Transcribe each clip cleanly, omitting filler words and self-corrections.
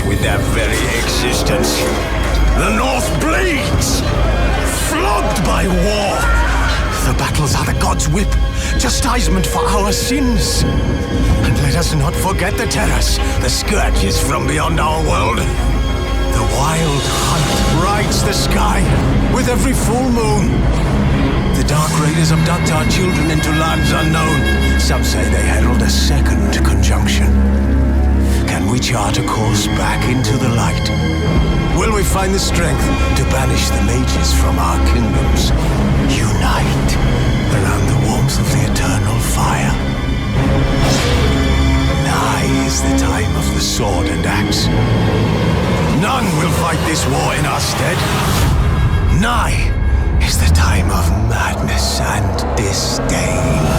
with their very existence. The North bleeds, flogged by war. The battles are the gods' whip, chastisement for our sins. And let us not forget the terrors, the scourges from beyond our world. The wild hunt rides the sky with every full moon. The dark raiders abduct our children into lands unknown. Some say they herald a second conjunction. Can we chart a course back into the light? Will we find the strength to banish the mages from our kingdoms? Unite around the warmth of the eternal fire. Nigh is the time of the sword and axe. None will fight this war in our stead. Nigh is the time of madness and disdain.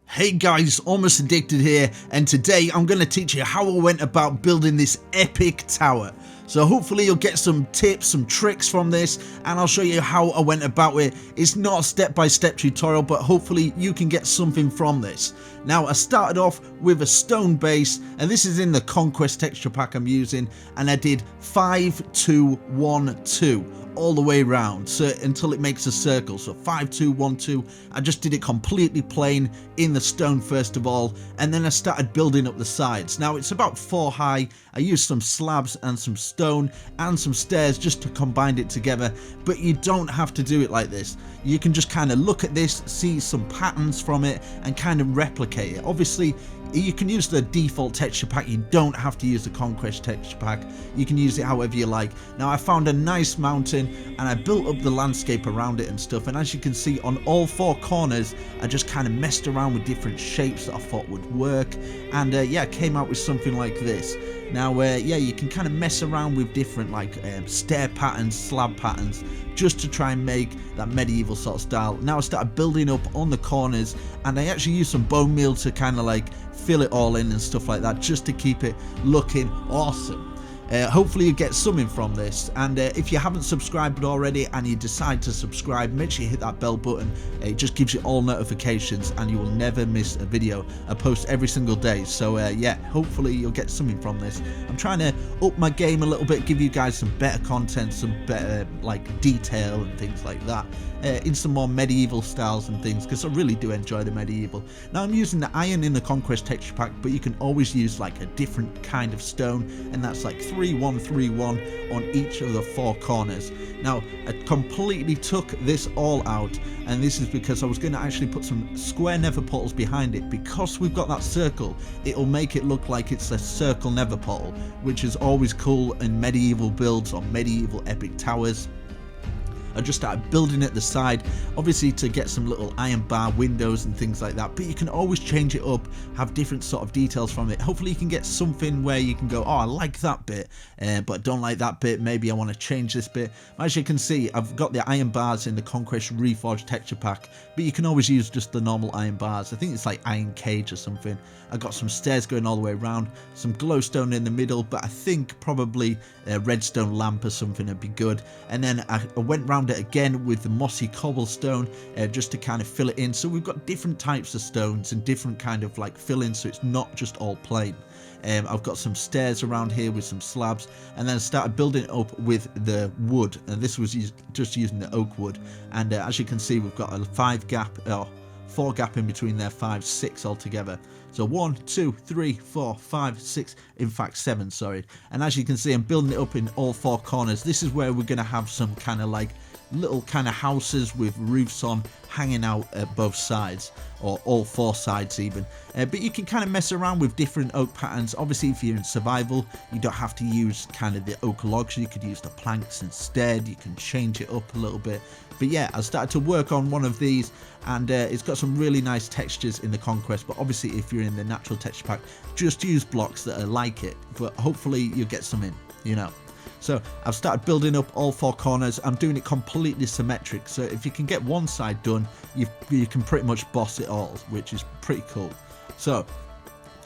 Hey guys, Almost Addicted here, and today I'm going to teach you how I went about building this epic tower. So hopefully you'll get some tips, some tricks from this, and I'll show you how I went about it. It's not a step-by-step tutorial, but hopefully you can get something from this. Now, I started off with a stone base, and this is in the Conquest texture pack I'm using, and I did 5, 2, 1, 2 all the way around, so until it makes a circle. So 5, 2, 1, 2. I just did it completely plain in the stone first of all, and then I started building up the sides. Now it's about 4 high. I used some slabs and some stone and some stairs just to combine it together, but you don't have to do it like this. You can just kind of look at this, see some patterns from it, and kind of replicate it. Obviously you can use the default texture pack, you don't have to use the Conquest texture pack, you can use it however you like. Now I found a nice mountain and I built up the landscape around it and stuff, and as you can see on all 4 corners I just kind of messed around with different shapes that I thought would work, and yeah, came out with something like this. Now yeah, you can kind of mess around with different like stair patterns, slab patterns, just to try and make that medieval sort of style. Now I started building up on the corners, and I actually used some bone meal to kind of like fill it all in and stuff like that, just to keep it looking awesome. Hopefully you get something from this, and if you haven't subscribed already and you decide to subscribe, make sure you hit that bell button. It just gives you all notifications and you will never miss a video. I post every single day, so yeah, hopefully you'll get something from this. I'm trying to up my game a little bit, give you guys some better content, some better like detail and things like that, in some more medieval styles and things, because I really do enjoy the medieval. Now I'm using the iron in the Conquest texture pack, but you can always use like a different kind of stone, and that's like 3, 1, 3, 1 on each of the 4 corners. Now I completely took this all out, and this is because I was going to actually put some square nether portals behind it. Because we've got that circle, it'll make it look like it's a circle nether portal, which is always cool in medieval builds or medieval epic towers. I just started building at the side, obviously to get some little iron bar windows and things like that, but you can always change it up, have different sort of details from it. Hopefully you can get something where you can go, oh, I like that bit, but I don't like that bit, maybe I want to change this bit. As you can see, I've got the iron bars in the Conquest Reforged texture pack, but you can always use just the normal iron bars. I think it's like iron cage or something. I got some stairs going all the way around, some glowstone in the middle, but I think probably a redstone lamp or something would be good. And then I went round it again with the mossy cobblestone, just to kind of fill it in. So we've got different types of stones and different kind of like fill-ins, so it's not just all plain. I've got some stairs around here with some slabs, and then I started building it up with the wood, and this was just using the oak wood. And as you can see, we've got a 4 gap in between there, 5, 6 altogether. So 1, 2, 3, 4, 5, 6, in fact 7, sorry. And as you can see, I'm building it up in all 4 corners. This is where we're going to have some kind of like little kind of houses with roofs on hanging out at both sides, or all 4 sides even. But you can kind of mess around with different oak patterns. Obviously if you're in survival, you don't have to use kind of the oak logs, you could use the planks instead. You can change it up a little bit. But yeah, I started to work on one of these, and it's got some really nice textures in the Conquest. But obviously if you're in the natural texture pack, just use blocks that are like it, but hopefully you'll get some in, you know. So I've started building up all 4 corners. I'm doing it completely symmetric, so if you can get one side done, you can pretty much boss it all, which is pretty cool. So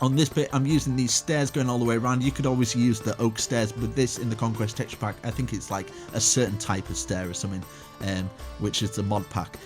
on this bit, I'm using these stairs going all the way around. You could always use the oak stairs, but this in the Conquest texture pack, I think it's like a certain type of stair or something, which is the mod pack.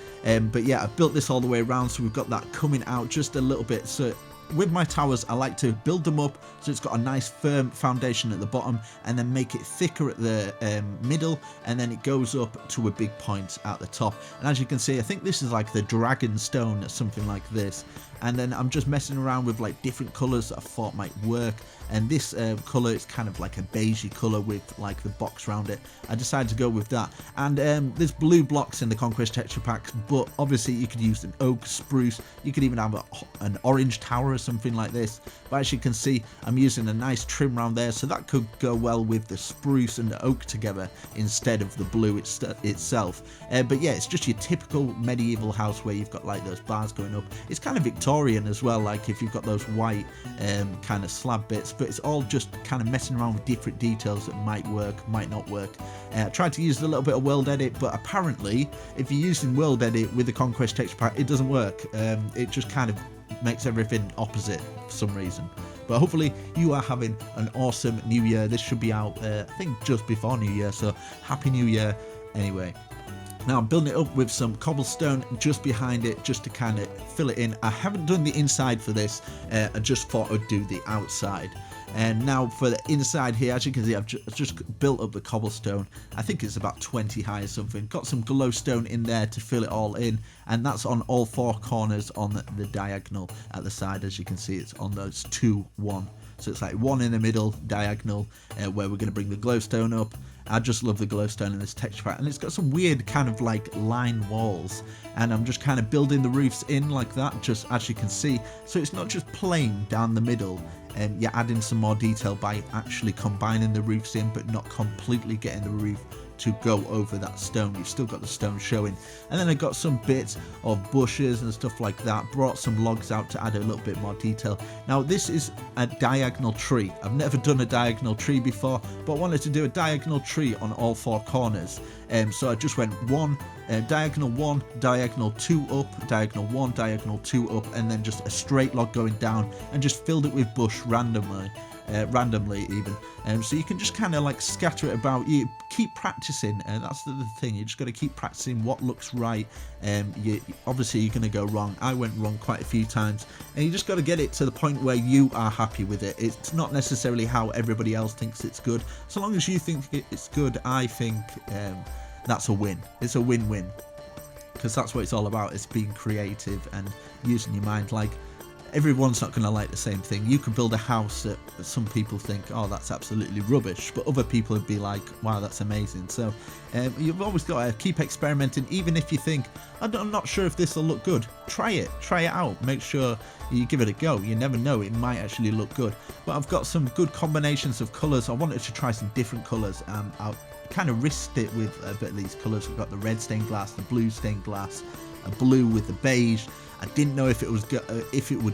But yeah, I've built this all the way around, so we've got that coming out just a little bit. So with my towers, I like to build them up so it's got a nice firm foundation at the bottom, and then make it thicker at the middle, and then it goes up to a big point at the top. And as you can see, I think this is like the dragon stone or something like this. And then I'm just messing around with like different colors that I thought might work. And this color is kind of like a beigey color with like the box around it. I decided to go with that. And there's blue blocks in the Conquest texture packs, but obviously you could use an oak, spruce. You could even have an orange tower or something like this. But as you can see, I'm using a nice trim around there, so that could go well with the spruce and the oak together instead of the blue itself. But yeah, it's just your typical medieval house where you've got like those bars going up. It's kind of Victorian as well, like if you've got those white kind of slab bits, but it's all just kind of messing around with different details that might work, might not work. I tried to use a little bit of world edit, but apparently if you're using world edit with the Conquest texture pack, it doesn't work. It just kind of makes everything opposite for some reason. But hopefully you are having an awesome new year. This should be out I think just before New Year, so happy New Year anyway. Now I'm building it up with some cobblestone just behind it, just to kind of fill it in. I haven't done the inside for this, I just thought I'd do the outside. And now for the inside here, as you can see, I've just built up the cobblestone. I think it's about 20 high or something. Got some glowstone in there to fill it all in, and that's on all four corners on the diagonal at the side. As you can see, it's on those 2, 1. So it's like one in the middle, diagonal, where we're going to bring the glowstone up. I just love the glowstone in this texture pack, and it's got some weird kind of like line walls, and I'm just kind of building the roofs in like that, just as you can see. So it's not just plain down the middle, and you're adding some more detail by actually combining the roofs in, but not completely getting the roof to go over that stone. You've still got the stone showing. And then I got some bits of bushes and stuff like that, brought some logs out to add a little bit more detail. Now this is a diagonal tree. I've never done a diagonal tree before, but I wanted to do a diagonal tree on all four corners. So I just went diagonal 1, diagonal 2 up, diagonal 1, diagonal 2 up, and then just a straight log going down, and just filled it with bush randomly even. So you can just kind of like scatter it about. You keep practicing, that's the thing. You just got to keep practicing what looks right. Obviously you're going to go wrong. I went wrong quite a few times, and you just got to get it to the point where you are happy with it. It's not necessarily how everybody else thinks it's good. So long as you think it's good, I think that's a win. It's a win-win, because that's what it's all about. It's being creative and using your mind. Like, everyone's not going to like the same thing. You could build a house that some people think, oh, that's absolutely rubbish, but other people would be like, wow, that's amazing. So you've always got to keep experimenting. Even if you think, I'm not sure if this will look good, try it out. Make sure you give it a go. You never know, it might actually look good. But I've got some good combinations of colours. I wanted to try some different colours. I'll kind of risked it with a bit of these colours. We've got the red stained glass, the blue stained glass, a blue with the beige. I didn't know if it would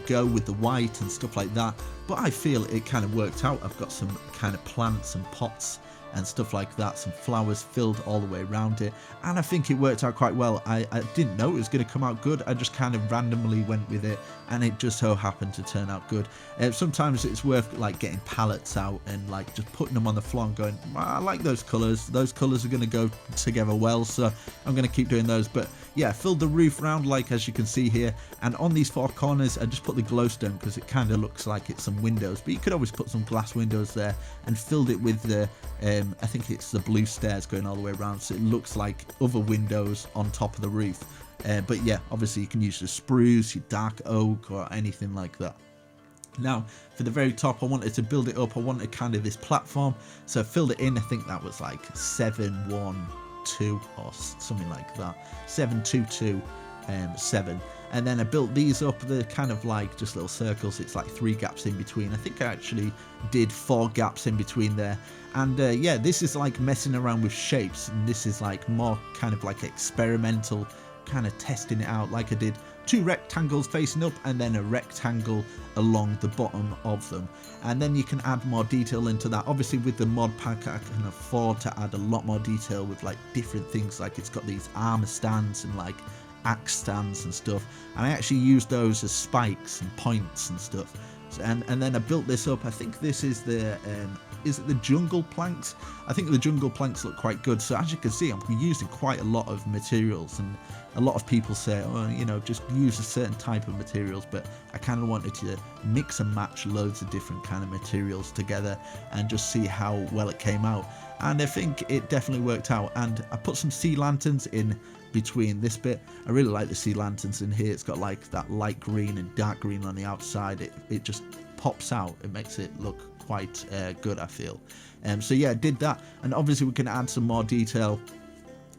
go with the white and stuff like that, but I feel it kind of worked out. I've got some kind of plants and pots and stuff like that, some flowers filled all the way around it, and I think it worked out quite well. I didn't know it was going to come out good. I just kind of randomly went with it, and it just so happened to turn out good. Sometimes it's worth like getting palettes out and like just putting them on the floor and going, I like those colours are going to go together well, so I'm going to keep doing those. But yeah, filled the roof round, like as you can see here, and on these four corners I just put the glowstone because it kind of looks like it's some windows, but you could always put some glass windows there, and filled it with the I think it's the blue stairs going all the way around, so it looks like other windows on top of the roof. But yeah, obviously you can use the spruce, your dark oak, or anything like that. Now for the very top, I wanted to build it up. I wanted kind of this platform, so I filled it in. I think that was like 712 or something like that, 722 7. And then I built these up. They're kind of like just little circles. It's like 3 gaps in between. I think I actually did 4 gaps in between there. And yeah, this is like messing around with shapes, and this is like more kind of like experimental, kind of testing it out. Like I did 2 rectangles facing up and then a rectangle along the bottom of them, and then you can add more detail into that. Obviously with the mod pack I can afford to add a lot more detail with like different things, like it's got these armor stands and like axe stands and stuff, and I actually use those as spikes and points and stuff. And then I built this up. I think this is the is it the jungle planks? I think the jungle planks look quite good. So as you can see, I'm using quite a lot of materials, and a lot of people say, oh, you know, just use a certain type of materials, but I kind of wanted to mix and match loads of different kind of materials together and just see how well it came out. And I think it definitely worked out. And I put some sea lanterns in between this bit. I really like the sea lanterns in here. It's got like that light green and dark green on the outside. It just pops out. It makes it look quite good, I feel. So yeah, I did that, and obviously we can add some more detail.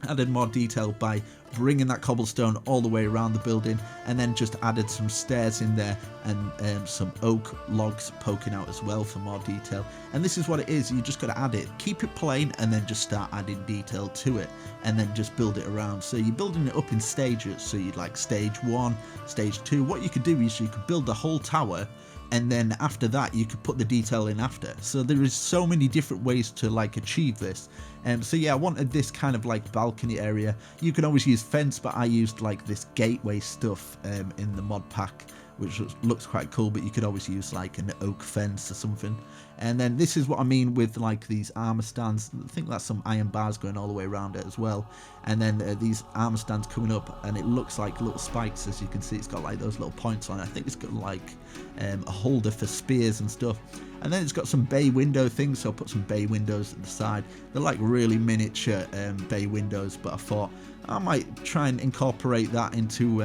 Added more detail by bringing that cobblestone all the way around the building, and then just added some stairs in there and some oak logs poking out as well for more detail. And this is what it is. You just got to add it, keep it plain, and then just start adding detail to it, and then just build it around. So you're building it up in stages. So you'd like stage 1, stage 2. What you could do is you could build the whole tower, and then after that you could put the detail in after. So there is so many different ways to like achieve this. So yeah, I wanted this kind of like balcony area. You can always use fence, but I used like this gateway stuff in the mod pack, which looks quite cool, but you could always use like an oak fence or something. And then this is what I mean with like these armor stands. I think that's some iron bars going all the way around it as well. And then these armor stands coming up, and it looks like little spikes. As you can see, it's got like those little points on it. I think it's got like a holder for spears and stuff. And then it's got some bay window things, so I'll put some bay windows at the side. They're like really miniature bay windows, but I thought I might try and incorporate that into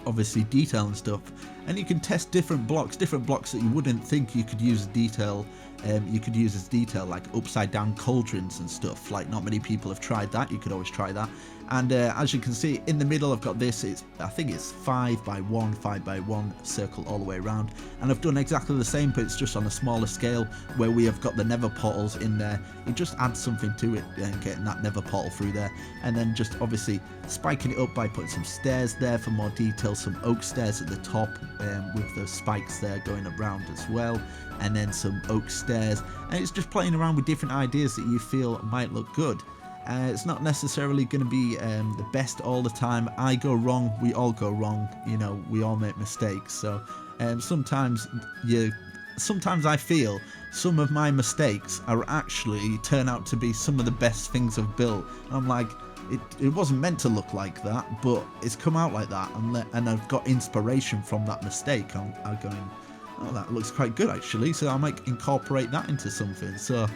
obviously detail and stuff. And you can test different blocks that you wouldn't think you could use as detail. You could use as detail, like upside down cauldrons and stuff. Like not many people have tried that. You could always try that. And as you can see in the middle, I've got this. I think it's 5 by 1, 5 by 1 circle all the way around. And I've done exactly the same, but it's just on a smaller scale, where we have got the nether portals in there. You just add something to it and getting that nether portal through there, and then just obviously spiking it up by putting some stairs there for more detail, some oak stairs at the top with the spikes there going around as well, and then some oak stairs. And it's just playing around with different ideas that you feel might look good. It's not necessarily going to be the best all the time. I go wrong, we all go wrong, you know, we all make mistakes. So sometimes I feel some of my mistakes are actually turn out to be some of the best things I've built. And I'm like, it wasn't meant to look like that, but it's come out like that, and I've got inspiration from that mistake. I'm going, oh, that looks quite good actually, so I might incorporate that into something. So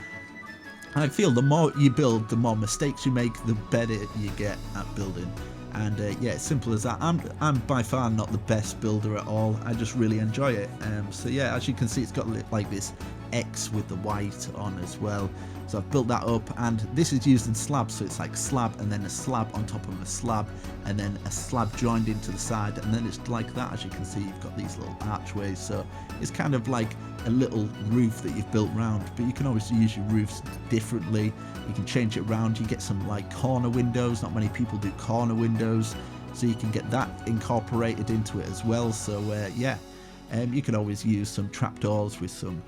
I feel the more you build, the more mistakes you make, the better you get at building. And yeah, it's simple as that. I'm by far not the best builder at all. I just really enjoy it. So yeah, as you can see, it's got like this X with the white on as well. So I've built that up, and this is used in slabs, so it's like slab and then a slab on top of a slab, and then a slab joined into the side, and then it's like that. As you can see, you've got these little archways, so it's kind of like a little roof that you've built round. But you can always use your roofs differently. You can change it around. You get some like corner windows. Not many people do corner windows, so you can get that incorporated into it as well. So yeah, you can always use some trapdoors with some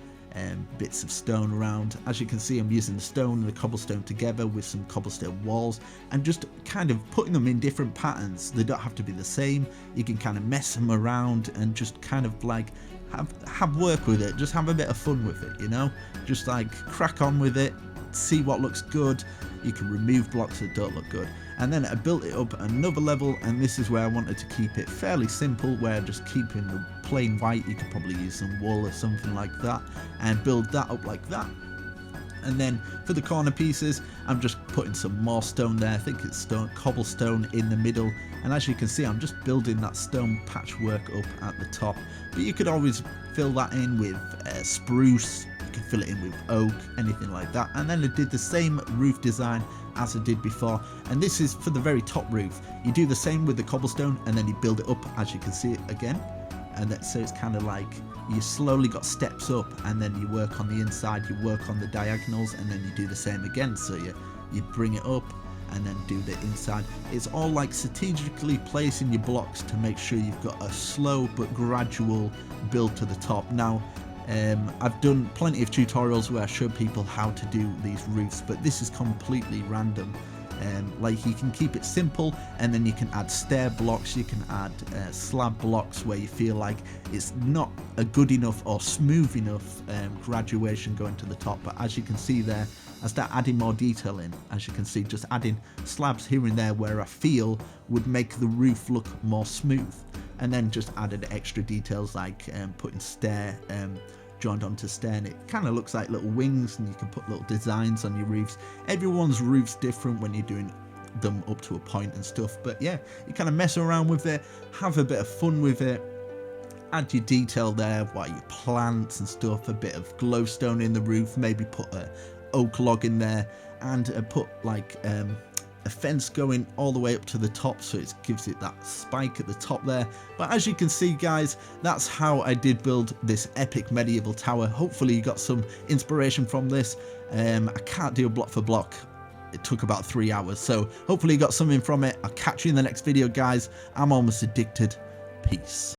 bits of stone around. As you can see, I'm using the stone and the cobblestone together with some cobblestone walls, and just kind of putting them in different patterns. They don't have to be the same. You can kind of mess them around and just kind of like have work with it, just have a bit of fun with it, you know, just like crack on with it, see what looks good. You can remove blocks that don't look good. And then I built it up another level, and this is where I wanted to keep it fairly simple, where just keeping the plain white. You could probably use some wool or something like that and build that up like that. And then for the corner pieces, I'm just putting some more stone there. I think it's stone, cobblestone in the middle. And as you can see, I'm just building that stone patchwork up at the top. But you could always fill that in with spruce. You could fill it in with oak, anything like that. And then I did the same roof design as I did before. And this is for the very top roof. You do the same with the cobblestone, and then you build it up, as you can see it again. And so it's kind of like you slowly got steps up, and then you work on the inside, you work on the diagonals, and then you do the same again. So you bring it up and then do the inside. It's all like strategically placing your blocks to make sure you've got a slow but gradual build to the top. Now I've done plenty of tutorials where I show people how to do these roofs, but this is completely random. Like you can keep it simple, and then you can add stair blocks, you can add slab blocks where you feel like it's not a good enough or smooth enough graduation going to the top. But as you can see there, I start adding more detail in. As you can see, just adding slabs here and there where I feel would make the roof look more smooth, and then just added extra details like putting stair joined onto stair, and it kind of looks like little wings, and you can put little designs on your roofs. Everyone's roof's different when you're doing them up to a point and stuff, but yeah, you kind of mess around with it, have a bit of fun with it, add your detail there, while your plants and stuff, a bit of glowstone in the roof, maybe put a oak log in there, and put like a fence going all the way up to the top, so it gives it that spike at the top there. But as you can see, guys, that's how I did build this epic medieval tower. Hopefully you got some inspiration from this. I can't do a block for block. It took about 3 hours, so hopefully you got something from it. I'll catch you in the next video, guys. I'm almost addicted. Peace.